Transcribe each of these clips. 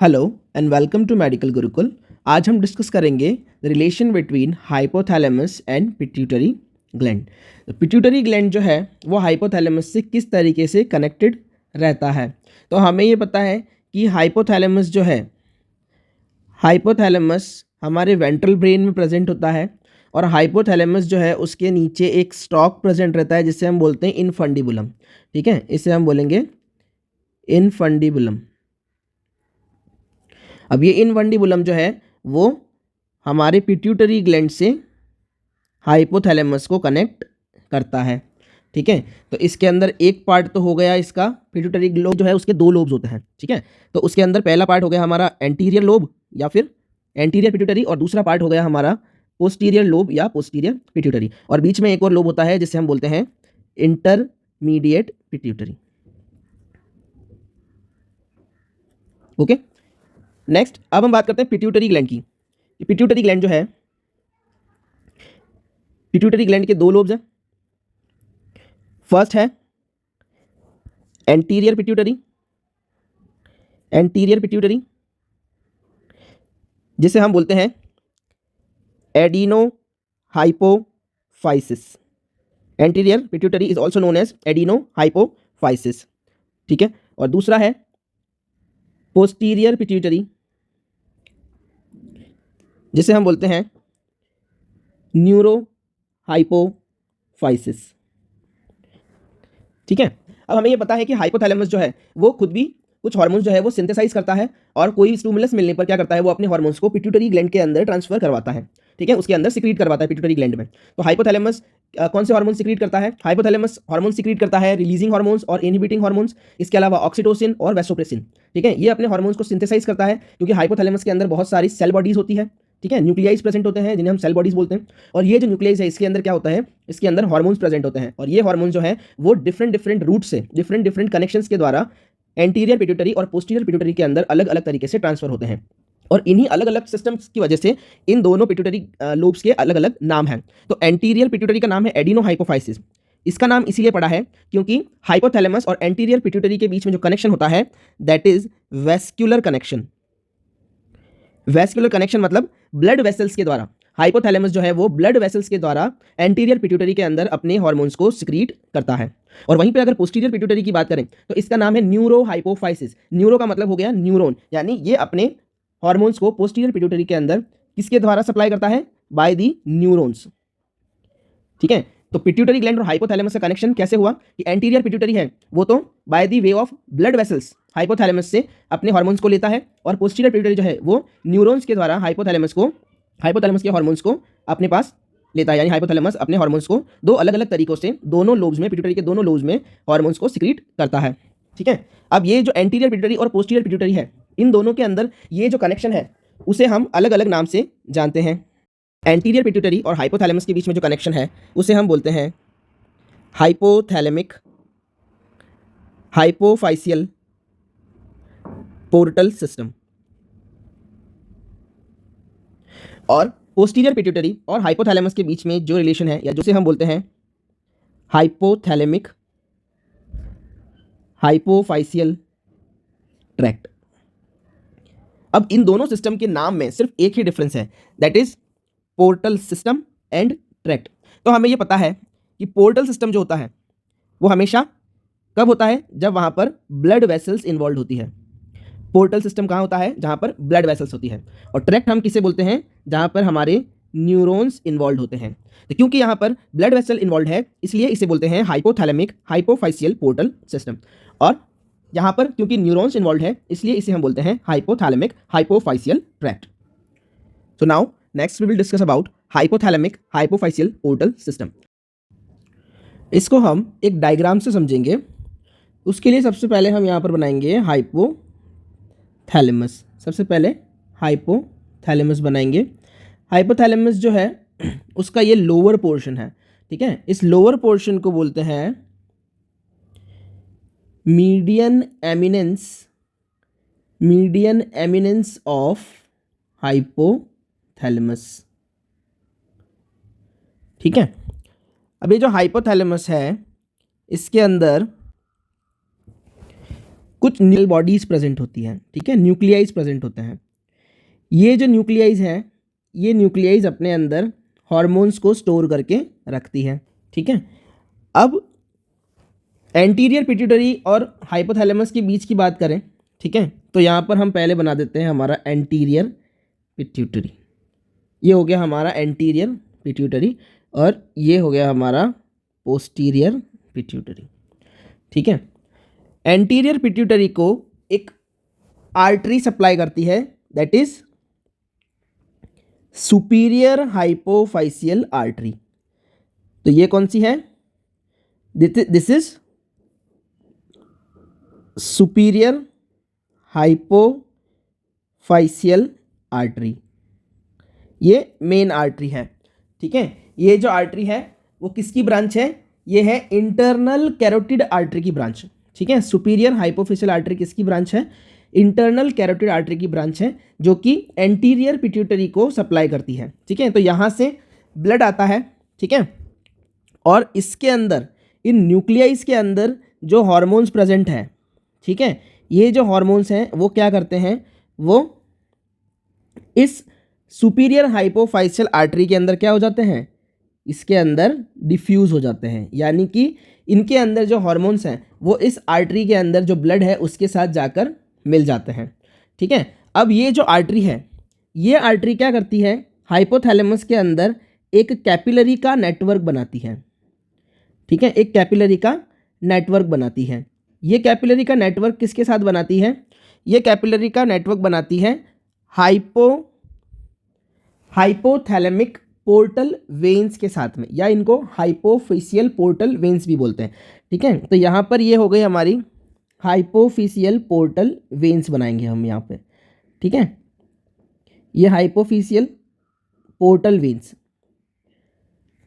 Hello and welcome to Medical Gurukul. आज हम discuss करेंगे the relation between hypothalamus and pituitary gland. Pituitary gland जो है वो हाइपोथैलेमस से किस तरीके से कनेक्टेड रहता है। तो हमें ये पता है कि हाइपोथैलेमस जो है, हाइपोथैलेमस हमारे वेंट्रल ब्रेन में प्रेजेंट होता है और हाइपोथैलेमस जो है उसके नीचे एक स्टॉक प्रेजेंट रहता है जिसे हम बोलते हैं इनफंडिबुलम। ठीक है, इसे हम बोलेंगे इनफंडिबुलम। अब ये इनफंडिबुलम जो है वो हमारे पिट्यूटरी ग्लैंड से हाइपोथैलेमस को कनेक्ट करता है। ठीक है, तो इसके अंदर एक पार्ट तो हो गया इसका, पिट्यूटरी लोब जो है उसके दो लोब्स होते हैं। ठीक है, तो उसके अंदर पहला पार्ट हो गया हमारा एंटीरियर लोब या फिर एंटीरियर पिट्यूटरी, और दूसरा पार्ट हो गया हमारा पोस्टीरियर लोब या पोस्टीरियर पिट्यूटरी, और बीच में एक और लोब होता है जिसे हम बोलते हैं इंटरमीडिएट पिट्यूटरी। ओके, नेक्स्ट अब हम बात करते हैं पिट्यूटरी ग्लैंड की। पिट्यूटरी ग्लैंड जो है, पिट्यूटरी ग्लैंड के दो लोब्स हैं। फर्स्ट है एंटीरियर पिट्यूटरी, एंटीरियर पिट्यूटरी जिसे हम बोलते हैं adenohypophysis. Anterior pituitary is also known as adenohypophysis. ठीक है, और दूसरा है पोस्टीरियर पिट्यूटरी जिसे हम बोलते हैं न्यूरो हाइपोफाइसिस। ठीक है, अब हमें ये पता है कि हाइपोथैलेमस जो है वो खुद भी कुछ हार्मोन्स जो है वो सिंथेसाइज करता है और कोई स्टिमुलस मिलने पर क्या करता है, वो अपने हार्मोन्स को पिट्यूटरी ग्लैंड के अंदर ट्रांसफर करवाता है। ठीक है, उसके अंदर सिक्रीट करवाता है पिट्यूटरी ग्लैंड में। तो हाइपोथैलेमस कौन से हार्मोन सिक्रीट करता है? हाइपोथैलेमस हार्मोन सिक्रीट करता है रिलीजिंग हार्मोन्स और इनहिबिटिंग हार्मोन्स, इसके अलावा ऑक्सीटोसिन और वैसोप्रेसिन। ठीक है, ये अपने हार्मोन्स को सिंथेसाइज करता है क्योंकि हाइपोथैलेमस के अंदर बहुत सारी सेल बॉडीज होती है। ठीक है, न्यूक्लियाइज प्रेजेंट होते हैं जिन्हें हम सेल बॉडीज बोलते हैं, और ये जो न्यूक्लियाइज है इसके अंदर क्या होता है, इसके अंदर हार्मोन्स प्रेजेंट होते हैं, और ये हार्मोन जो है वो डिफरेंट डिफरेंट रूट से, डिफरेंट डिफरेंट कनेक्शंस के द्वारा एंटीरियर पिट्यूटरी और पोस्टीरियर पिट्यूटरी के अंदर अलग अलग तरीके से ट्रांसफर होते हैं, और इन्हीं अलग अलग सिस्टम्स की वजह से इन दोनों पिट्यूटरी लोब्स के अलग अलग नाम हैं। तो एंटीरियर पिट्यूटरी का नाम है एडिनो हाइपोफाइसिस। इसका नाम इसीलिए पड़ा है क्योंकि हाइपोथैलेमस और एंटीरियर पिट्यूटरी के बीच में जो कनेक्शन होता है that is vascular connection. Vascular connection मतलब ब्लड वेसल्स के द्वारा हाइपोथैलेमस जो है वो ब्लड वेसल्स के द्वारा एंटीरियर पिट्यूटरी के अंदर अपने हार्मोन्स को सिक्रीट करता है। और वहीं पे अगर पोस्टीरियर पिट्यूटरी की बात करें तो इसका नाम है न्यूरो हाइपोफाइसिस। न्यूरो का मतलब हो गया न्यूरॉन, यानी ये अपने हार्मोन्स को पोस्टीरियर पिट्यूटरी के अंदर किसके द्वारा सप्लाई करता है? By the neurons. ठीक है, तो पिट्यूटरी ग्लैंड और हाइपोथैलेमस का कनेक्शन कैसे हुआ कि एंटीरियर पिट्यूटरी है वो तो by the way of blood vessels hypothalamus से अपने हार्मोन्स को लेता है, और पोस्टीरियर पिट्यूटरी जो है वो न्यूरॉन्स के द्वारा हाइपोथैलेमस के हार्मोन्स को अपने पास लेता है, यानी हाइपोथैलेमस अपने हार्मोन्स को दो अलग अलग तरीकों से दोनों लोब्स में, पिट्यूटरी के दोनों लोब्स में हार्मोन्स को सिक्रीट करता है। ठीक है, अब ये जो एंटीरियर पिट्यूटरी और पोस्टीरियर पिट्यूटरी है इन दोनों के अंदर ये जो कनेक्शन है उसे हम अलग अलग नाम से जानते हैं। एंटीरियर पिट्यूटरी और हाइपोथैलेमस के बीच में जो कनेक्शन है उसे हम बोलते हैं हाइपोथैलेमिक हाइपोफाइसियल पोर्टल सिस्टम, और पोस्टीरियर पिट्यूटरी और हाइपोथैलेमस के बीच में जो रिलेशन है या जिसे हम बोलते हैं हाइपोथैलेमिक हाइपोफाइसियल ट्रैक्ट। अब इन दोनों सिस्टम के नाम में सिर्फ एक ही डिफरेंस है, that is portal system and tract. तो हमें यह पता है कि पोर्टल सिस्टम जो होता है वो हमेशा कब होता है? जब वहां पर ब्लड वेसल्स इन्वॉल्व होती है। पोर्टल सिस्टम कहाँ होता है? जहां पर ब्लड वेसल्स होती है। और ट्रैक्ट हम किसे बोलते हैं? जहां पर हमारे न्यूरॉन्स इन्वॉल्व होते हैं। तो क्योंकि यहां पर ब्लड वेसल इन्वॉल्व है इसलिए इसे बोलते हैं हाइपोथैलेमिक हाइपोफाइसियल पोर्टल सिस्टम, और यहां पर क्योंकि न्यूरॉन्स इन्वॉल्व है इसलिए इसे हम बोलते हैं hypothalamic hypophyseal tract. So now next we will discuss about hypothalamic hypophyseal portal system. इसको हम एक डायग्राम से समझेंगे। उसके लिए सबसे पहले हम यहाँ पर बनाएंगे हाइपोथैलेमस। सबसे पहले हाइपोथैलेमस बनाएंगे। हाइपोथैलेमस जो है उसका ये लोअर पोर्शन है। ठीक है, इस लोअर पोर्शन को बोलते हैं मीडियन एमिनेंस ऑफ हाइपोथैलेमस। ठीक है, अब ये जो हाइपोथैलेमस है इसके अंदर कुछ न्यूक्लियल बॉडीज प्रेजेंट होती हैं, ठीक है, न्यूक्लियाइज प्रेजेंट होते हैं। ये जो न्यूक्लियाइज हैं, ये न्यूक्लियाइज अपने अंदर हॉर्मोन्स को स्टोर करके रखती है, ठीक है। अब एंटीरियर पिट्यूटरी और हाइपोथैलेमस के बीच की बात करें, ठीक है, तो यहाँ पर हम पहले बना देते हैं हमारा एंटीरियर पिट्यूटरी। ये हो गया हमारा एंटीरियर पिट्यूटरी और ये हो गया हमारा पोस्टीरियर पिट्यूटरी, ठीक है। एंटीरियर पिट्यूटरी को एक आर्टरी सप्लाई करती है, that is superior hypophysial artery. तो ये कौन सी है? This is superior hypophysial artery, ये मेन आर्टरी है, ठीक है। ये जो आर्टरी है वो किसकी ब्रांच है? ये है इंटरनल कैरोटिड आर्टरी की ब्रांच, ठीक है। सुपीरियर हाइपोफाइशियल आर्टरी किसकी ब्रांच है? इंटरनल कैरोटिड आर्टरी की ब्रांच है, जो कि एंटीरियर पिट्यूटरी को सप्लाई करती है, ठीक है। तो यहाँ से ब्लड आता है, ठीक है, और इसके अंदर इन न्यूक्लियाइज के अंदर जो हार्मोन्स प्रेजेंट हैं, ठीक है, ये जो हार्मोन्स हैं वो क्या करते हैं, वो इस सुपीरियर हाइपोफाइशियल आर्टरी के अंदर क्या हो जाते हैं, इसके अंदर डिफ्यूज़ हो जाते हैं। यानी कि इनके अंदर जो हार्मोन्स हैं वो इस आर्टरी के अंदर जो ब्लड है उसके साथ जाकर मिल जाते हैं, ठीक है। अब ये जो आर्टरी है, ये आर्टरी क्या करती है, हाइपोथैलेमस के अंदर एक कैपिलरी का नेटवर्क बनाती है, ठीक है, एक कैपिलरी का नेटवर्क बनाती है। ये कैपिलरी का नेटवर्क किसके साथ बनाती है? ये कैपिलरी का नेटवर्क बनाती है हाइपोथैलेमिक पोर्टल वेन्स के साथ में, या इनको हाइपोफिशियल पोर्टल वेन्स भी बोलते हैं, ठीक है। तो यहाँ पर ये हो गई हमारी हाइपोफिशियल पोर्टल वेन्स बनाएंगे हम यहाँ पे, ठीक है। ये हाइपोफिशियल पोर्टल वेन्स,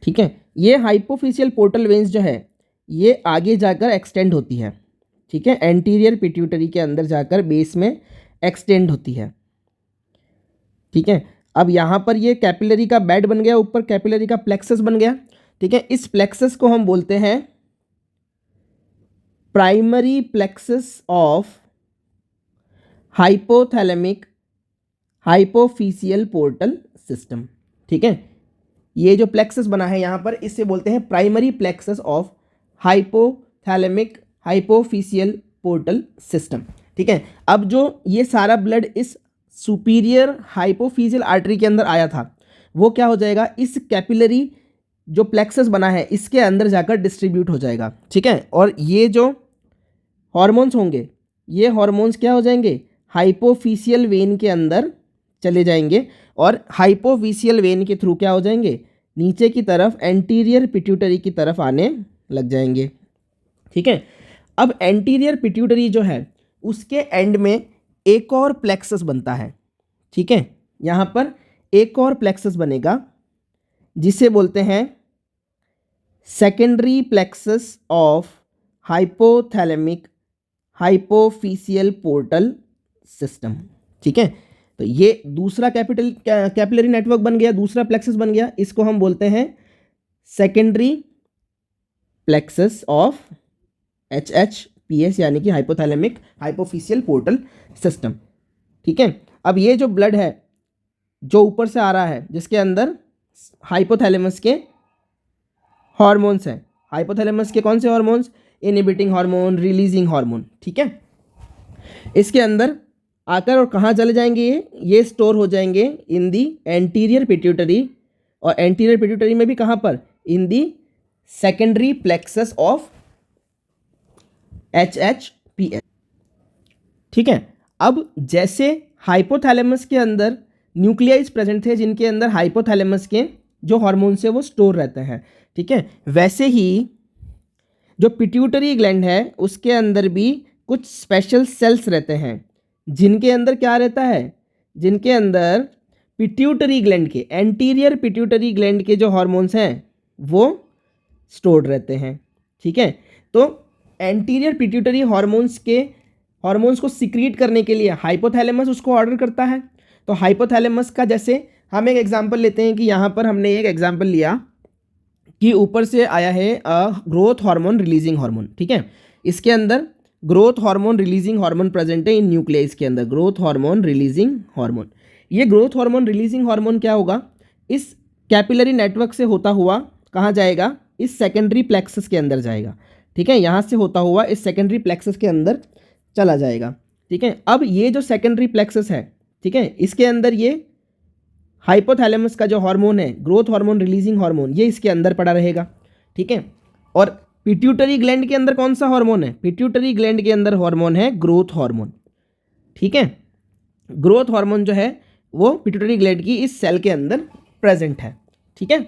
ठीक है। ये हाइपोफिशियल पोर्टल वेन्स जो है ये आगे जाकर एक्सटेंड होती है, ठीक है, एंटीरियर पिट्यूटरी के अंदर जाकर बेस में एक्सटेंड होती है, ठीक है। अब यहाँ पर ये कैपिलरी का बेड बन गया, ऊपर कैपिलरी का प्लेक्सस बन गया, ठीक है। इस प्लेक्सस को हम बोलते हैं primary plexus of hypothalamic hypophyseal portal system, ठीक है। ये जो प्लेक्सस बना है यहाँ पर, इससे बोलते हैं primary plexus of hypothalamic hypophyseal portal system, ठीक है। अब जो ये सारा ब्लड इस सुपीरियर हाइपोफिशियल आर्टरी के अंदर आया था, वो क्या हो जाएगा, इस कैपिलरी जो प्लेक्सस बना है इसके अंदर जाकर डिस्ट्रीब्यूट हो जाएगा, ठीक है। और ये जो हार्मोन्स होंगे, ये हार्मोन्स क्या हो जाएंगे, हाइपोफिशियल वेन के अंदर चले जाएंगे और हाइपोफिशियल वेन के थ्रू क्या हो जाएंगे, नीचे की तरफ एंटीरियर पिट्यूटरी की तरफ आने लग जाएंगे, ठीक है। अब एंटीरियर पिट्यूटरी जो है उसके एंड में एक और प्लेक्सस बनता है, ठीक है। यहाँ पर एक और प्लेक्सस बनेगा जिसे बोलते हैं secondary plexus of hypothalamic hypophyseal portal system, ठीक है। तो ये दूसरा कैपिलरी नेटवर्क बन गया, दूसरा प्लेक्सस बन गया, इसको हम बोलते हैं सेकेंडरी प्लेक्सस ऑफ HHPS, यानी कि हाइपोथैलेमिक हाइपोफिशियल पोर्टल सिस्टम, ठीक है। अब ये जो ब्लड है जो ऊपर से आ रहा है, जिसके अंदर हाइपोथैलेमस के हार्मोन्स हैं, हाइपोथैलेमस के कौन से hormones, inhibiting hormone, releasing hormone, ठीक है, इसके अंदर आकर और कहाँ चले जाएंगे, ये स्टोर हो जाएंगे इन दी एंटीरियर पिट्यूटरी, और एंटीरियर पिट्यूटरी में भी कहाँ पर, in the secondary plexus of HHPS, ठीक है। अब जैसे हाइपोथैलेमस के अंदर न्यूक्लियाइज प्रेजेंट थे जिनके अंदर हाइपोथैलेमस के जो हार्मोन्स है वो स्टोर रहते हैं, ठीक है, वैसे ही जो पिट्यूटरी ग्लैंड है उसके अंदर भी कुछ स्पेशल सेल्स रहते हैं जिनके अंदर क्या रहता है, जिनके अंदर पिट्यूटरी ग्लैंड के, एंटीरियर पिट्यूटरी ग्लैंड के जो हार्मोन्स हैं वो स्टोर्ड रहते हैं, ठीक है। तो एंटीरियर पिट्यूटरी हार्मोन्स को सिक्रीट करने के लिए हाइपोथैलेमस उसको ऑर्डर करता है। तो हाइपोथैलेमस का, जैसे हम एक एग्जांपल लेते हैं कि यहाँ पर हमने एक एग्जांपल लिया कि ऊपर से आया है ग्रोथ हार्मोन, रिलीजिंग हार्मोन, ठीक है। इसके अंदर growth hormone releasing hormone present है इन न्यूक्लियस के अंदर, ग्रोथ हार्मोन रिलीजिंग हार्मोन। ये ग्रोथ हार्मोन रिलीजिंग हार्मोन क्या होगा, इस कैपिलरी नेटवर्क से होता हुआ कहाँ जाएगा, इस सेकेंडरी प्लेक्सस के अंदर जाएगा। ठीक है, यहाँ से होता हुआ इस सेकेंडरी प्लेक्सस के अंदर चला जाएगा। ठीक है, अब ये जो सेकेंडरी प्लेक्सस है, ठीक है, इसके अंदर ये हाइपोथैलेमस का जो हार्मोन है, ग्रोथ हार्मोन रिलीजिंग हार्मोन, ये इसके अंदर पड़ा रहेगा। ठीक है, और पिट्यूटरी ग्लैंड के अंदर कौन सा हार्मोन है, पिट्यूटरी ग्लैंड के अंदर हार्मोन है ग्रोथ हार्मोन। ठीक है, ग्रोथ हार्मोन जो है वो पिट्यूटरी ग्लैंड की इस सेल के अंदर प्रेजेंट है। ठीक है,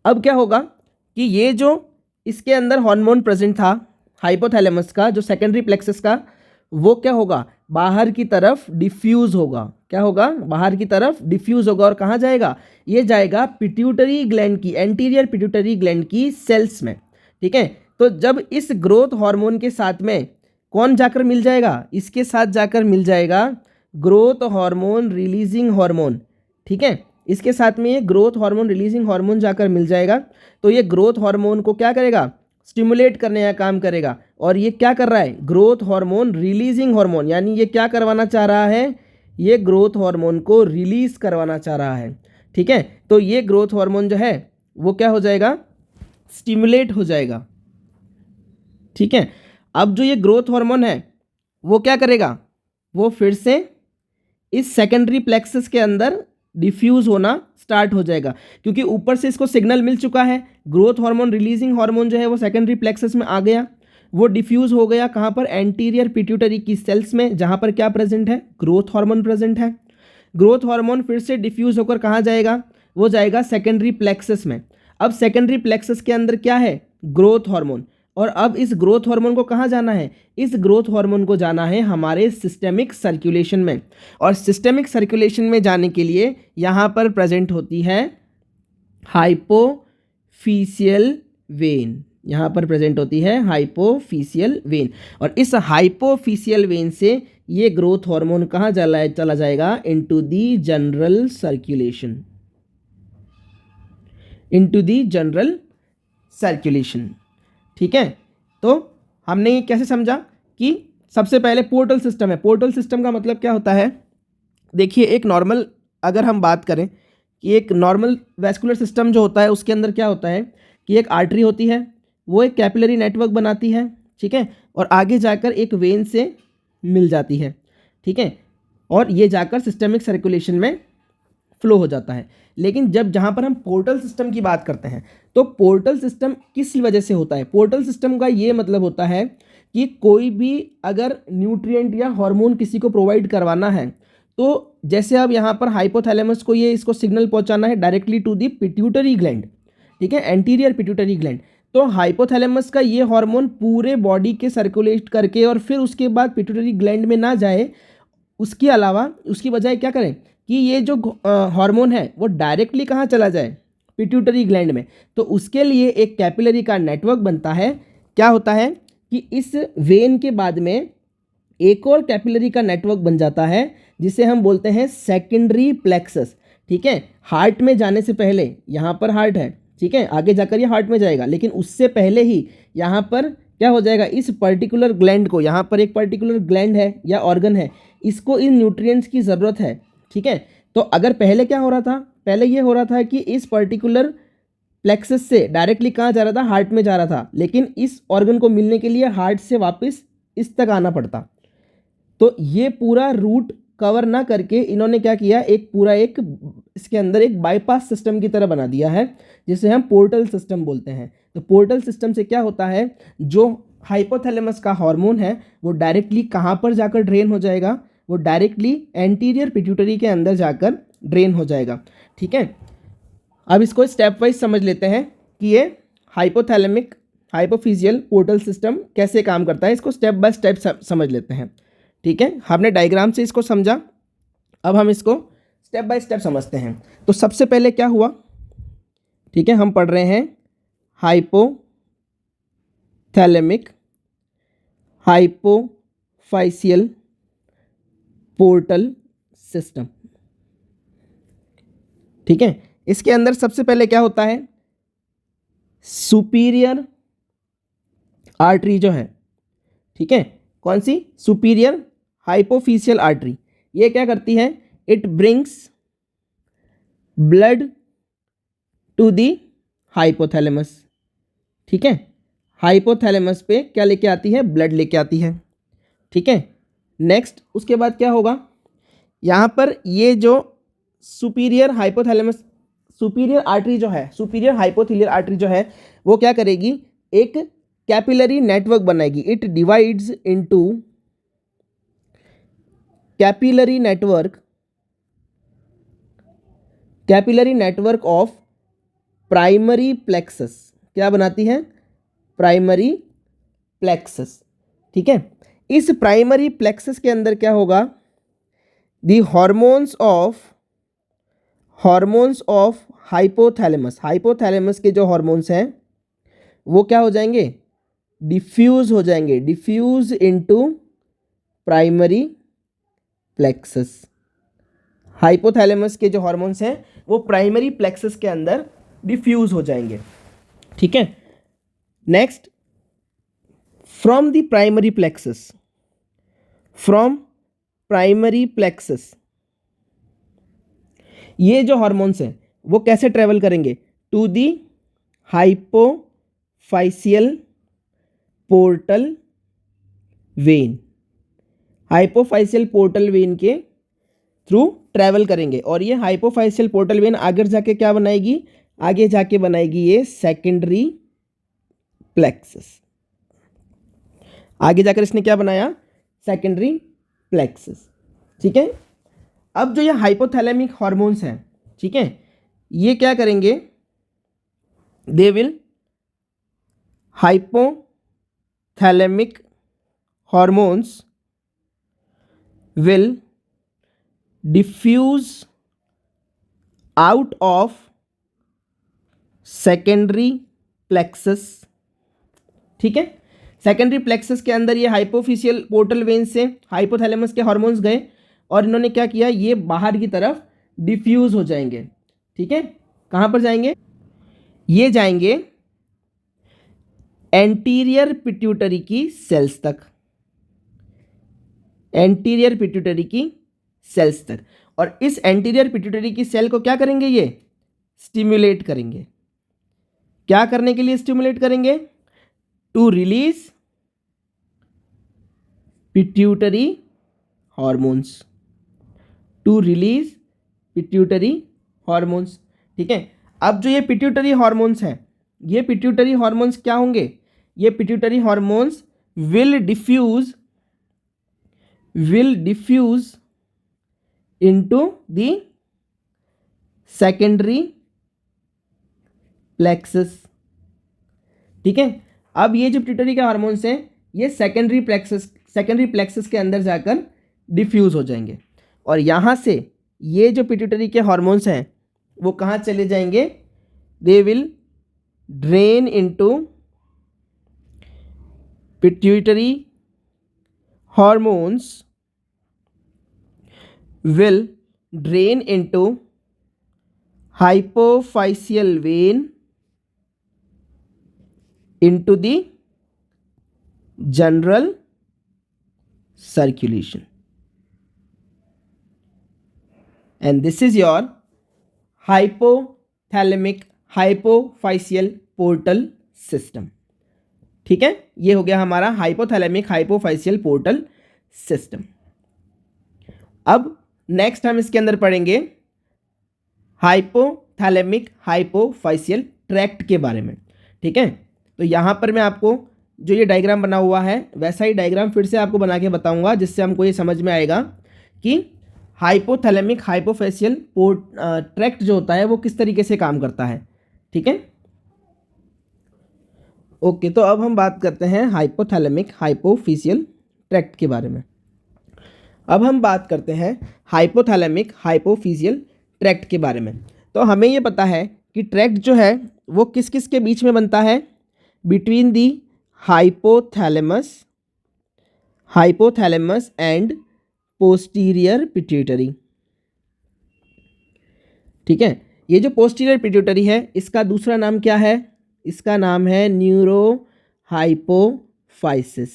अब क्या होगा कि ये जो इसके अंदर हार्मोन प्रेजेंट था हाइपोथैलेमस का, जो सेकेंडरी प्लेक्सस का, वो क्या होगा, बाहर की तरफ डिफ्यूज होगा। क्या होगा, बाहर की तरफ डिफ्यूज होगा और कहाँ जाएगा, ये जाएगा पिट्यूटरी ग्लैंड की, एंटीरियर पिट्यूटरी ग्लैंड की सेल्स में। ठीक है, तो जब इस ग्रोथ हार्मोन के साथ में कौन जाकर मिल जाएगा, इसके साथ जाकर मिल जाएगा ग्रोथ हार्मोन रिलीजिंग हार्मोन। ठीक है, इसके साथ में ये ग्रोथ हार्मोन रिलीजिंग हार्मोन जाकर मिल जाएगा, तो ये ग्रोथ हार्मोन को क्या करेगा, स्टिमुलेट करने का काम करेगा। और ये क्या कर रहा है, ग्रोथ हार्मोन रिलीजिंग हार्मोन, यानी ये क्या करवाना चाह रहा है, ये ग्रोथ हार्मोन को रिलीज करवाना चाह रहा है। ठीक है, तो ये ग्रोथ हार्मोन जो है वो क्या हो जाएगा, स्टिमुलेट हो जाएगा। ठीक है, अब जो ये ग्रोथ हार्मोन है वो क्या करेगा, वो फिर से इस सेकेंडरी प्लेक्सस के अंदर डिफ्यूज होना स्टार्ट हो जाएगा, क्योंकि ऊपर से इसको सिग्नल मिल चुका है, ग्रोथ हार्मोन रिलीजिंग हार्मोन जो है वो सेकेंडरी प्लेक्सस में आ गया, वो डिफ्यूज हो गया कहाँ पर, एंटीरियर पिट्यूटरी की सेल्स में, जहाँ पर क्या प्रेजेंट है, ग्रोथ हार्मोन प्रेजेंट है। ग्रोथ हार्मोन फिर से डिफ्यूज होकर कहाँ जाएगा, वो जाएगा सेकेंडरी प्लेक्सस में। अब सेकेंडरी प्लेक्सस के अंदर क्या है, ग्रोथ हार्मोन, और अब इस ग्रोथ हार्मोन को कहाँ जाना है, इस ग्रोथ हार्मोन को जाना है हमारे सिस्टेमिक सर्कुलेशन में। और सिस्टेमिक सर्कुलेशन में जाने के लिए यहाँ पर प्रेजेंट होती है हाइपोफिशियल वेन, यहाँ पर प्रेजेंट होती है हाइपोफिशियल वेन, और इस हाइपोफिशियल वेन से ये ग्रोथ हार्मोन कहाँ चला जाएगा, into the general circulation, into the general circulation. ठीक है, तो हमने ये कैसे समझा कि सबसे पहले पोर्टल सिस्टम है। पोर्टल सिस्टम का मतलब क्या होता है, देखिए एक नॉर्मल, अगर हम बात करें कि एक नॉर्मल वैस्कुलर सिस्टम जो होता है उसके अंदर क्या होता है कि एक आर्टरी होती है, वो एक कैपिलरी नेटवर्क बनाती है। ठीक है, और आगे जाकर एक वेन से मिल जाती है। ठीक है, और ये जाकर सिस्टेमिक सर्कुलेशन में फ्लो हो जाता है। लेकिन जब जहाँ पर हम पोर्टल सिस्टम की बात करते हैं, तो पोर्टल सिस्टम किस वजह से होता है, पोर्टल सिस्टम का ये मतलब होता है कि कोई भी अगर न्यूट्रिएंट या हार्मोन किसी को प्रोवाइड करवाना है, तो जैसे अब यहाँ पर हाइपोथैलेमस को ये इसको सिग्नल पहुँचाना है directly to the pituitary gland. ठीक है, एंटीरियर पिट्यूटरी ग्लैंड, तो हाइपोथैलेमस का ये हार्मोन पूरे बॉडी के सर्कुलेट करके और फिर उसके बाद पिट्यूटरी ग्लैंड में ना जाए, उसके अलावा उसकी बजाय क्या करें कि ये जो हार्मोन है वो डायरेक्टली कहाँ चला जाए, पिट्यूटरी ग्लैंड में। तो उसके लिए एक कैपिलरी का नेटवर्क बनता है। क्या होता है कि इस वेन के बाद में एक और कैपिलरी का नेटवर्क बन जाता है जिसे हम बोलते हैं सेकेंडरी प्लेक्सस। ठीक है, हार्ट में जाने से पहले, यहाँ पर हार्ट है, ठीक है, आगे जाकर ये हार्ट में जाएगा, लेकिन उससे पहले ही यहाँ पर क्या हो जाएगा, इस पर्टिकुलर ग्लैंड को, यहाँ पर एक पर्टिकुलर ग्लैंड है या ऑर्गन है, इसको इन न्यूट्रिएंट्स की ज़रूरत है। ठीक है, तो अगर पहले क्या हो रहा था, पहले ये हो रहा था कि इस पर्टिकुलर प्लेक्सस से डायरेक्टली कहाँ जा रहा था, हार्ट में जा रहा था, लेकिन इस ऑर्गन को मिलने के लिए हार्ट से वापस इस तक आना पड़ता। तो ये पूरा रूट कवर ना करके इन्होंने क्या किया, एक पूरा एक इसके अंदर एक बाईपास सिस्टम की तरह बना दिया है जिसे हम पोर्टल सिस्टम बोलते हैं। तो पोर्टल सिस्टम से क्या होता है, जो हाइपोथैलेमस का हार्मोन है वो डायरेक्टली कहाँ पर जाकर ड्रेन हो जाएगा, वो डायरेक्टली एंटीरियर पिट्यूटरी के अंदर जाकर ड्रेन हो जाएगा। ठीक है, अब इसको स्टेप वाइज समझ लेते हैं कि ये हाइपोथैलेमिक हाइपोफिजियल पोर्टल सिस्टम कैसे काम करता है, इसको स्टेप बाय स्टेप समझ लेते हैं। ठीक है, हमने डायग्राम से इसको समझा, अब हम इसको स्टेप बाय स्टेप समझते हैं। तो सबसे पहले क्या हुआ, ठीक है, हम पढ़ रहे हैं हाइपोथैलेमिक हाइपोफाइशियल पोर्टल सिस्टम। ठीक है, इसके अंदर सबसे पहले क्या होता है, सुपीरियर आर्टरी जो है, ठीक है, कौन सी? Superior हाइपोफिशियल artery. ये क्या करती है? It brings blood to the hypothalamus. ठीक है, हाइपोथैलेमस पे क्या लेके आती है? ब्लड लेके आती है। ठीक है, नेक्स्ट उसके बाद क्या होगा? यहाँ पर ये जो सुपीरियर हाइपोथैलेमस, सुपीरियर आर्टरी जो है, सुपीरियर हाइपोथीलियर आर्टरी जो है, वो क्या करेगी? एक कैपिलरी नेटवर्क बनाएगी। It divides into capillary network of primary plexus. क्या बनाती है? Primary plexus. ठीक है, इस प्राइमरी प्लेक्सस के अंदर क्या होगा? दी हॉर्मोन्स ऑफ हाइपोथैलेमस। हाइपोथैलेमस के जो हॉर्मोन्स हैं वो क्या हो जाएंगे? डिफ्यूज हो जाएंगे। Diffuse into primary plexus. Hypothalamus के जो हॉर्मोन्स हैं वो प्राइमरी प्लेक्सस के अंदर डिफ्यूज हो जाएंगे। ठीक है, next from the primary plexus ये जो हॉर्मोन्स हैं वो कैसे ट्रेवल करेंगे? To the hypophyseal portal vein. Hypophyseal portal vein के थ्रू ट्रैवल करेंगे। और ये हाइपोफाइशियल पोर्टल वेन आगे जाके क्या बनाएगी? आगे जाके बनाएगी ये सेकेंडरी प्लेक्सस। आगे जाकर इसने क्या बनाया? Secondary plexus. ठीक है, अब जो ये हाइपोथैलेमिक हॉर्मोन्स हैं, ठीक है, ये क्या करेंगे? They will hypothalamic hormones will diffuse out of secondary plexus. ठीक है, सेकेंडरी प्लेक्सस के अंदर ये हाइपोफिशियल पोर्टल वेन से हाइपोथैलेमस के हॉर्मोन्स गए और इन्होंने क्या किया? ये बाहर की तरफ डिफ्यूज हो जाएंगे। ठीक है, कहाँ पर जाएंगे? ये जाएंगे एंटीरियर पिट्यूटरी की सेल्स तक। एंटीरियर पिट्यूटरी की सेल्स तक। और इस एंटीरियर पिट्यूटरी की सेल को क्या करेंगे? ये स्टिम्युलेट करेंगे। क्या करने के लिए स्टिम्युलेट करेंगे? To release pituitary hormones. To release pituitary hormones. ठीक है, अब जो ये पिट्यूटरी हॉर्मोन्स हैं, ये पिट्यूटरी हॉर्मोन्स क्या होंगे? ये pituitary hormones will diffuse into the secondary plexus. ठीक है, अब ये जो पिट्यूटरी के हॉर्मोन्स हैं ये सेकेंडरी प्लेक्सस के अंदर जाकर डिफ्यूज हो जाएंगे। और यहाँ से ये जो पिट्यूटरी के हॉर्मोन्स हैं वो कहाँ चले जाएंगे? They will drain into pituitary hormones will drain into hypophyseal vein into the general circulation. And this is your hypothalamic hypophyseal portal system. ठीक है, ये हो गया हमारा हाइपोथैलेमिक हाइपोफाइशियल पोर्टल सिस्टम। अब नेक्स्ट हम इसके अंदर पढ़ेंगे हाइपोथैलेमिक हाइपोफाइशियल ट्रैक्ट के बारे में। ठीक है, तो यहाँ पर मैं आपको जो ये डायग्राम बना हुआ है वैसा ही डायग्राम फिर से आपको बना के बताऊंगा, जिससे हमको ये समझ में आएगा कि हाइपोथैलेमिक हाइपोफाइशियल ट्रैक्ट जो होता है वो किस तरीके से काम करता है। ठीक है, ओके, तो अब हम बात करते हैं हाइपोथैलेमिक हाइपोफिशियल ट्रैक्ट के बारे में। अब हम बात करते हैं हाइपोथैलेमिक हाइपोफिशियल ट्रैक्ट के बारे में। तो हमें ये पता है कि ट्रैक्ट जो है वो किस किस के बीच में बनता है? Between the hypothalamus and posterior pituitary. ठीक है, ये जो पोस्टीरियर पिट्यूटरी है इसका दूसरा नाम क्या है? इसका नाम है न्यूरो हाइपोफाइसिस।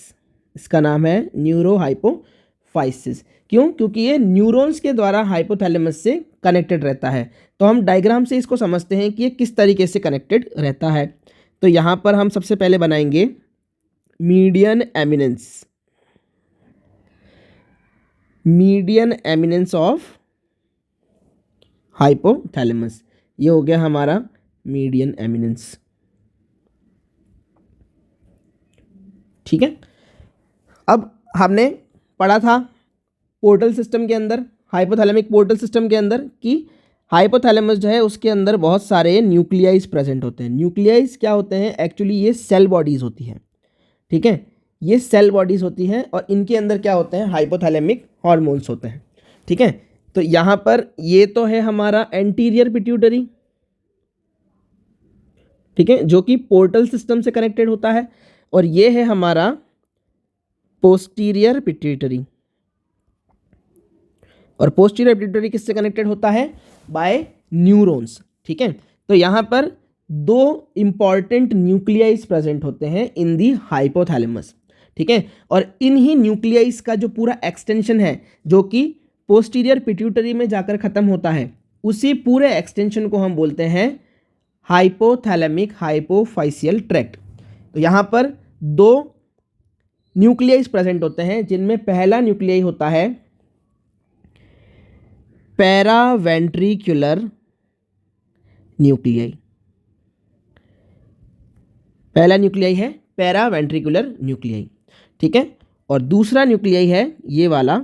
इसका नाम है न्यूरोहाइपोफाइसिस। क्यों? क्योंकि ये न्यूरॉन्स के द्वारा हाइपोथैलेमस से कनेक्टेड रहता है। तो हम डायग्राम से इसको समझते हैं कि ये किस तरीके से कनेक्टेड रहता है। तो यहाँ पर हम सबसे पहले बनाएंगे median eminence, median eminence of hypothalamus. ये हो गया हमारा मीडियन एमिनेंस। ठीक है, अब हमने पढ़ा था पोर्टल सिस्टम के अंदर, हाइपोथैलेमिक पोर्टल सिस्टम के अंदर, कि हाइपोथैलेमस जो है उसके अंदर बहुत सारे न्यूक्लियाइज प्रेजेंट होते हैं। न्यूक्लियाइज क्या होते हैं? एक्चुअली ये सेल बॉडीज़ होती हैं। ठीक है, ये सेल बॉडीज़ होती हैं और इनके अंदर क्या होते हैं? हाइपोथैलेमिक हॉर्मोन्स होते हैं। ठीक है, तो यहाँ पर ये तो है हमारा एंटीरियर पिट्यूटरी, ठीक है, जो कि पोर्टल सिस्टम से कनेक्टेड होता है, और ये है हमारा पोस्टीरियर पिट्यूटरी। और पोस्टीरियर पिट्यूटरी किससे कनेक्टेड होता है? By neurons. ठीक है, तो यहाँ पर दो इंपॉर्टेंट न्यूक्लियाइज प्रेजेंट होते हैं इन दी हाइपोथैलेमस। ठीक है, और इन्हीं न्यूक्लियाइज का जो पूरा एक्सटेंशन है, जो कि पोस्टीरियर पिट्यूटरी में जाकर खत्म होता है, उसी पूरे एक्सटेंशन को हम बोलते हैं हाइपोथैलेमिक हाइपोफाइसियल ट्रैक्ट। तो यहाँ पर दो न्यूक्लियाइज प्रेजेंट होते हैं, जिनमें पहला न्यूक्लियाई होता है पैरावेंट्रिकुलर न्यूक्लियाई। पहला न्यूक्लियाई है पैरावेंट्रिकुलर न्यूक्लियाई। ठीक है, और दूसरा न्यूक्लियाई है ये वाला,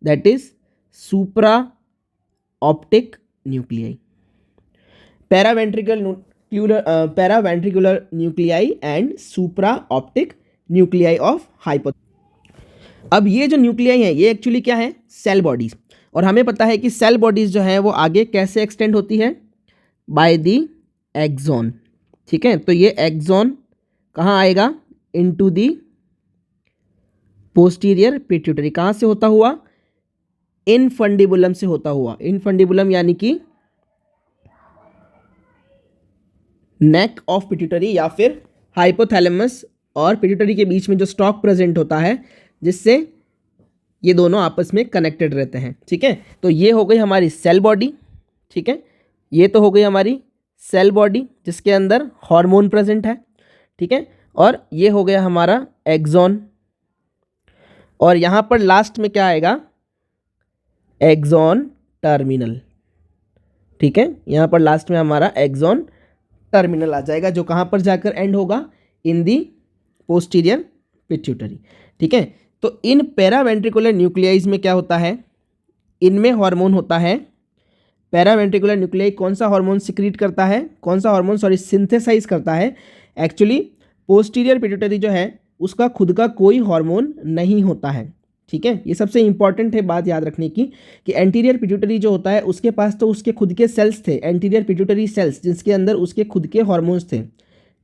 that is supraoptic nuclei. Paraventricular nuclei and supraoptic nuclei of hypo. अब ये जो न्यूक्लियाई है ये एक्चुअली क्या है? Cell bodies. और हमें पता है कि सेल बॉडीज जो है वो आगे कैसे एक्सटेंड होती है? By the axon. ठीक है, तो ये एक्सॉन कहाँ आएगा? Into the posterior pituitary. कहाँ से होता हुआ? इनफंडिबुलम से होता हुआ। इनफंडिबुलम यानी कि नेक ऑफ पिट्यूटरी, या फिर हाइपोथैलेमस और पिट्यूटरी के बीच में जो स्टॉक प्रेजेंट होता है, जिससे ये दोनों आपस में कनेक्टेड रहते हैं। ठीक है, तो ये हो गई हमारी सेल बॉडी। ठीक है, ये तो हो गई हमारी सेल बॉडी जिसके अंदर हार्मोन प्रेजेंट है। ठीक है, और ये हो गया हमारा एक्सॉन। और यहाँ पर लास्ट में क्या आएगा? Axon terminal. ठीक है, यहाँ पर लास्ट में हमारा एक्सॉन टर्मिनल आ जाएगा, जो कहाँ पर जाकर एंड होगा? इन दी पोस्टीरियर पिट्यूटरी। ठीक है, तो इन पैरावेंट्रिकुलर न्यूक्लियाइज में क्या होता है? इनमें हार्मोन होता है। पैरावेंट्रिकुलर न्यूक्लियाई कौन सा हार्मोन सिक्रीट करता है? कौन सा हार्मोन सिंथेसाइज करता है? एक्चुअली पोस्टीरियर पिट्यूटरी जो है उसका खुद का कोई हार्मोन नहीं होता है। ठीक है, ये सबसे इंपॉर्टेंट है बात याद रखने की, कि एंटीरियर पिट्यूटरी जो होता है उसके पास तो उसके खुद के सेल्स थे, एंटीरियर पिट्यूटरी सेल्स, जिसके अंदर उसके खुद के हार्मोन्स थे।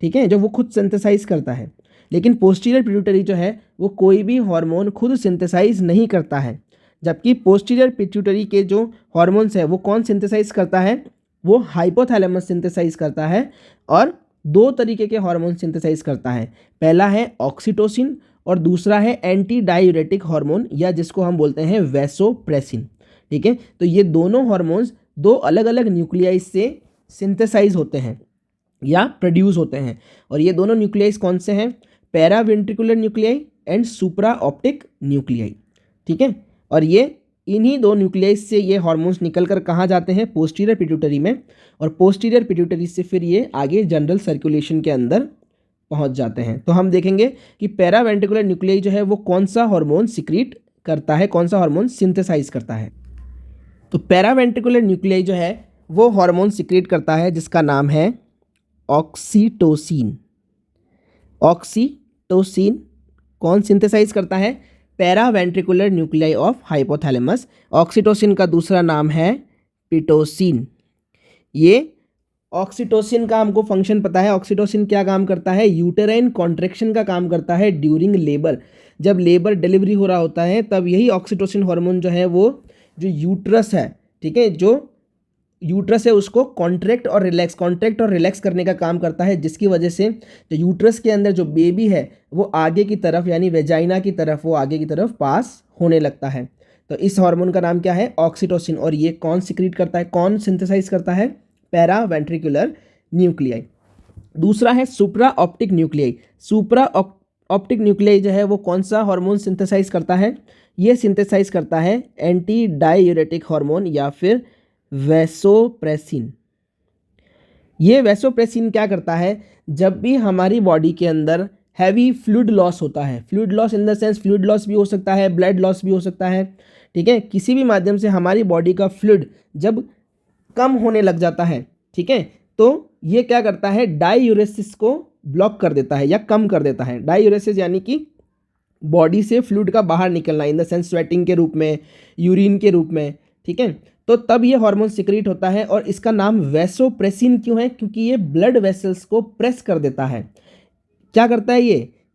ठीक है, जो वो खुद सिंथेसाइज करता है। लेकिन पोस्टीरियर पिट्यूटरी जो है वो कोई भी हार्मोन खुद सिंथेसाइज नहीं करता है, जबकि पोस्टीरियर पिट्यूटरी के जो हार्मोन्स है वो कौन सिंथेसाइज करता है? वो हाइपोथैलेमस सिंथेसाइज करता है, और दो तरीके के हार्मोन सिंथेसाइज करता है। पहला है ऑक्सीटोसिन और दूसरा है एंटी डायूरेटिक हार्मोन, या जिसको हम बोलते हैं वैसोप्रेसिन। ठीक है, तो ये दोनों हार्मोन्स दो अलग अलग न्यूक्लियाइज से सिंथेसाइज होते हैं या प्रोड्यूस होते हैं। और ये दोनों न्यूक्लियाइज कौन से हैं? Paraventricular nuclei and supraoptic nuclei. ठीक है, और ये इन्हीं दो न्यूक्लियाइज से ये हार्मोन्स निकलकर कहाँ जाते हैं? पोस्टीरियर पिट्यूटरी में, और पोस्टीरियर पिट्यूटरी से फिर ये आगे जनरल सर्कुलेशन के अंदर पहुंच जाते हैं। तो हम देखेंगे कि पैरावेंट्रिकुलर न्यूक्लियाई जो है वो कौन सा हार्मोन सिक्रीट करता है, कौन सा हार्मोन सिंथेसाइज करता है। तो पैरावेंट्रिकुलर न्यूक्लियाई जो है वो हार्मोन सिक्रीट करता है जिसका नाम है ऑक्सीटोसिन। ऑक्सीटोसिन कौन सिंथेसाइज करता है? Paraventricular nuclei of hypothalamus. Oxytocin का दूसरा नाम है पिटोसिन। ये ऑक्सीटोसिन का हमको फंक्शन पता है। ऑक्सीटोसिन क्या काम करता है? यूटेराइन कॉन्ट्रैक्शन का काम करता है ड्यूरिंग लेबर। जब लेबर डिलीवरी हो रहा होता है तब यही ऑक्सीटोसिन हार्मोन जो है वो जो यूट्रस है, ठीक है, जो यूट्रस है उसको कॉन्ट्रैक्ट और रिलैक्स करने का काम करता है, जिसकी वजह से जो यूट्रस के अंदर जो बेबी है वो आगे की तरफ यानी वेजाइना की तरफ वो आगे की तरफ पास होने लगता है। तो इस हार्मोन का नाम क्या है? ऑक्सीटोसिन। और ये कौन सिक्रीट करता है, कौन सिंथेसाइज करता है? Para ventricular nuclei. दूसरा है सुप्रा ऑप्टिक न्यूक्लियाई। सुप्रा ऑप्टिक न्यूक्लियाई जो है वो कौन सा हार्मोन सिंथेसाइज करता है? ये सिंथेसाइज करता है एंटी डाययूरेटिक हार्मोन या फिर वैसोप्रेसिन। ये वैसोप्रेसिन क्या करता है? जब भी हमारी बॉडी के अंदर हैवी फ्लूइड लॉस होता है, fluid loss in the sense fluid loss भी हो सकता है, ब्लड लॉस भी हो सकता है, ठीक है, किसी भी माध्यम से हमारी बॉडी का फ्लूइड जब कम होने लग जाता है, ठीक है, तो ये क्या करता है? डाययूरेसिस को ब्लॉक कर देता है या कम कर देता है। डाययूरेसिस यानी कि बॉडी से फ्लूइड का बाहर निकलना इन द सेंस स्वेटिंग के रूप में, यूरिन के रूप में, ठीक है। तो तब ये हार्मोन सिक्रीट होता है और इसका नाम वैसोप्रेसिन क्यों है? क्योंकि ये ब्लड वेसल्स को प्रेस कर देता है। क्या करता है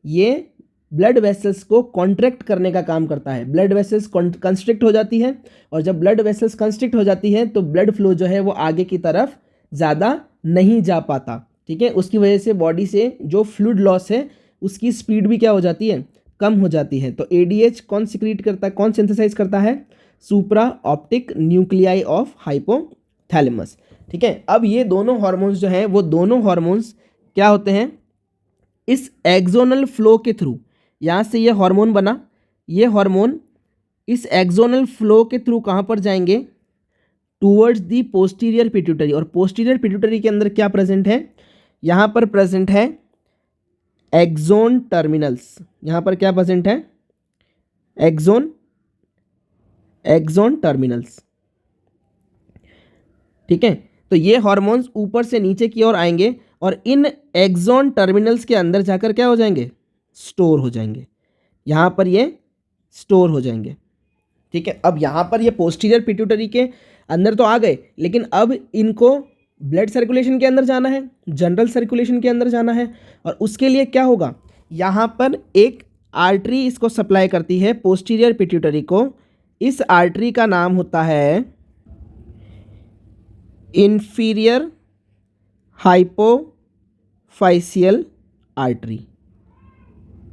ये ब्लड वेसल्स को कॉन्ट्रैक्ट करने का काम करता है। ब्लड वेसल्स कंस्ट्रिक्ट हो जाती है और जब ब्लड वेसल्स कंस्ट्रिक्ट हो जाती है तो ब्लड फ्लो जो है वो आगे की तरफ ज़्यादा नहीं जा पाता, ठीक है। उसकी वजह से बॉडी से जो फ्लूइड लॉस है उसकी स्पीड भी क्या हो जाती है? कम हो जाती है। तो एडीएच कौन सिक्रीट करता है, कौन सिंथेसाइज करता है? सुप्रा ऑप्टिक न्यूक्लियाई ऑफ हाइपोथैलेमस, ठीक है। अब ये दोनों हार्मोन्स जो हैं वो दोनों हार्मोन्स क्या होते हैं? इस एक्सोनल फ्लो के थ्रू, यहाँ से ये हार्मोन बना, ये हार्मोन इस एक्सोनल फ्लो के थ्रू कहाँ पर जाएंगे? Towards the posterior pituitary. और पोस्टीरियर पिट्यूटरी के अंदर क्या प्रेजेंट है? यहाँ पर प्रेजेंट है एक्सोन टर्मिनल्स। यहाँ पर क्या प्रेजेंट है? एक्सोन टर्मिनल्स, ठीक है। तो ये हार्मोन्स ऊपर से नीचे की ओर आएंगे और इन एक्सोन टर्मिनल्स के अंदर जाकर क्या हो जाएंगे? स्टोर हो जाएंगे। यहाँ पर ये स्टोर हो जाएंगे, ठीक है। अब यहाँ पर ये पोस्टीरियर पिट्यूटरी के अंदर तो आ गए, लेकिन अब इनको ब्लड सर्कुलेशन के अंदर जाना है, जनरल सर्कुलेशन के अंदर जाना है, और उसके लिए क्या होगा? यहाँ पर एक आर्टरी इसको सप्लाई करती है पोस्टीरियर पिट्यूटरी को। इस आर्टरी का नाम होता है इंफीरियर हाइपोफाइशियल आर्टरी।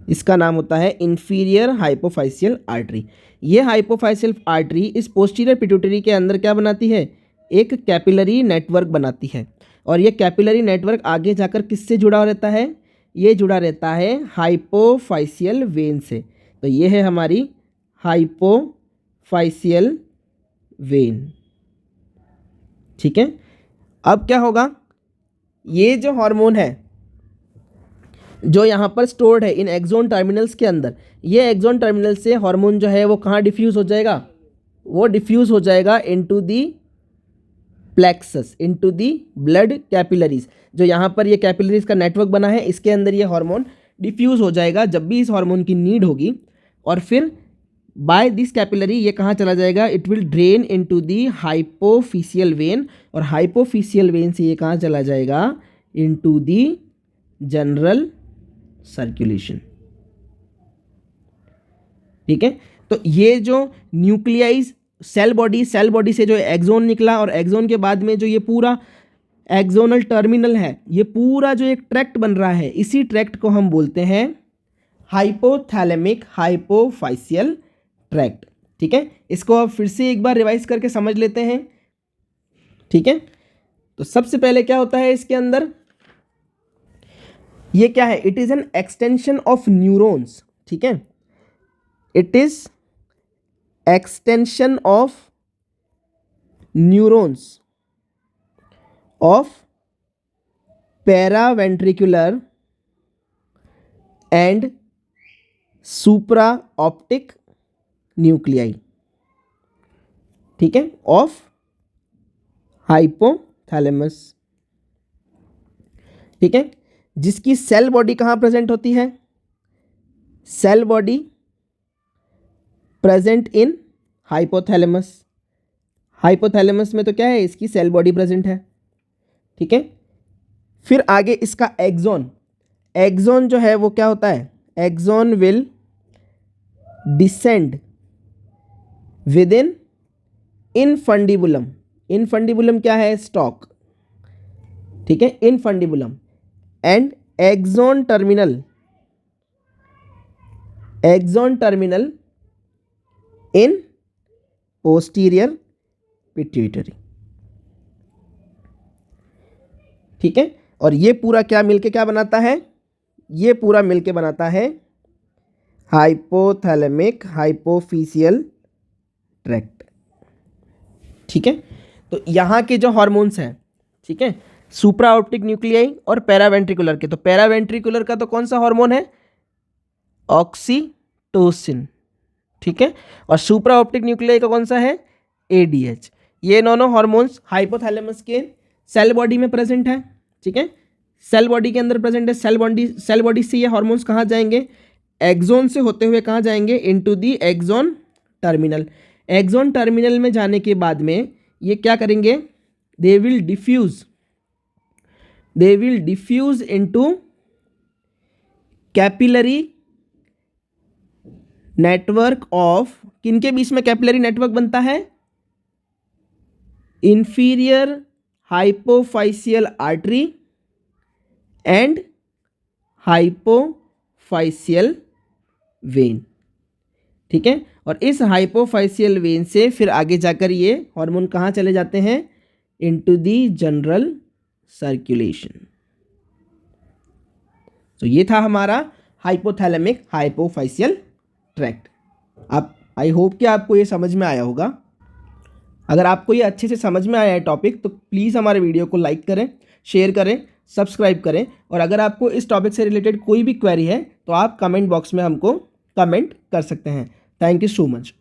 इसका नाम होता है इंफीरियर हाइपोफाइशियल आर्टरी। ये हाइपोफाइशियल आर्टरी इस पोस्टीरियर पिट्यूटरी के अंदर क्या बनाती है? एक कैपिलरी नेटवर्क बनाती है। और ये कैपिलरी नेटवर्क आगे जाकर किससे जुड़ा रहता है? ये जुड़ा रहता है हाइपोफाइशियल वेन से। तो ये है हमारी हाइपोफाइशियल वेन, ठीक है। अब क्या होगा? ये जो हार्मोन है जो यहाँ पर स्टोर्ड है इन एक्सोन टर्मिनल्स के अंदर, ये एक्सोन टर्मिनल से हार्मोन जो है वो कहाँ डिफ्यूज़ हो जाएगा? वो डिफ्यूज़ हो जाएगा into the plexus, into the blood capillaries. जो यहाँ पर ये कैपिलरीज का नेटवर्क बना है इसके अंदर ये हार्मोन डिफ्यूज़ हो जाएगा जब भी इस हार्मोन की नीड होगी, और फिर बाय दिस कैपिलरी ये कहाँ चला जाएगा? It will drain into the hypophyseal vein, और हाइपोफिशियल वेन से ये कहाँ चला जाएगा? इनटू दी जनरल सर्कुलेशन, ठीक है। तो ये जो न्यूक्लियाइज सेल बॉडी से जो एक्सोन निकला, और एक्सोन के बाद में जो ये पूरा एक्सोनल टर्मिनल है, ये पूरा जो एक ट्रैक्ट बन रहा है, इसी ट्रैक्ट को हम बोलते हैं हाइपोथैलेमिक हाइपोफाइशियल ट्रैक्ट, ठीक है। इसको अब फिर से एक बार रिवाइज करके समझ लेते हैं, ठीक है। तो सबसे पहले क्या होता है इसके अंदर? ये क्या है? It is an extension of neurons, ठीक है। It is extension of neurons of paraventricular and supraoptic nuclei, ठीक है, ऑफ हाइपोथैलेमस, ठीक है। जिसकी सेल बॉडी कहाँ प्रेजेंट होती है? Cell body present in hypothalamus. Hypothalamus में तो क्या है? इसकी सेल बॉडी प्रेजेंट है, ठीक है। फिर आगे इसका एक्सोन, एक्सोन जो है वो क्या होता है? Axon will descend within infundibulum, infundibulum क्या है? स्टॉक, ठीक है, infundibulum. And axon terminal, axon terminal in posterior pituitary, ठीक है। और ये पूरा क्या मिलके क्या बनाता है? ये पूरा मिलके बनाता है हाइपोथैलेमिक हाइपोफिशियल ट्रैक्ट, ठीक है। तो यहाँ के जो हॉर्मोन्स हैं, ठीक है, सुप्राऑप्टिक न्यूक्लियाई और पैरावेंट्रिकुलर के, तो पैरावेंट्रिकुलर का तो कौन सा हार्मोन है? ऑक्सीटोसिन, ठीक है। और सुप्राऑप्टिक न्यूक्लियाई का कौन सा है? एडीएच। ये दोनों हार्मोन्स हाइपोथैलेमस के सेल बॉडी में प्रेजेंट है, ठीक है, सेल बॉडी के अंदर प्रेजेंट है। सेल बॉडी से ये हार्मोन्स कहाँ जाएंगे? एक्सोन से होते हुए कहाँ जाएंगे? Into the axon terminal. Axon terminal में जाने के बाद में ये क्या करेंगे? They will diffuse into capillary network of, किनके बीच में कैपिलरी नेटवर्क बनता है? Inferior hypophyseal artery and hypophyseal vein, ठीक है। और इस हाइपोफाइशियल वेन से फिर आगे जाकर ये हार्मोन कहाँ चले जाते हैं? Into the general circulation. तो ये था हमारा हाइपोथैलेमिक हाइपोफाइशियल ट्रैक्ट। आप, आई होप कि आपको ये समझ में आया होगा। अगर आपको ये अच्छे से समझ में आया है टॉपिक, तो प्लीज़ हमारे वीडियो को लाइक करें, शेयर करें, सब्सक्राइब करें। और अगर आपको इस टॉपिक से रिलेटेड कोई भी क्वेरी है तो आप कमेंट बॉक्स में हमको कमेंट कर सकते हैं। Thank you so much.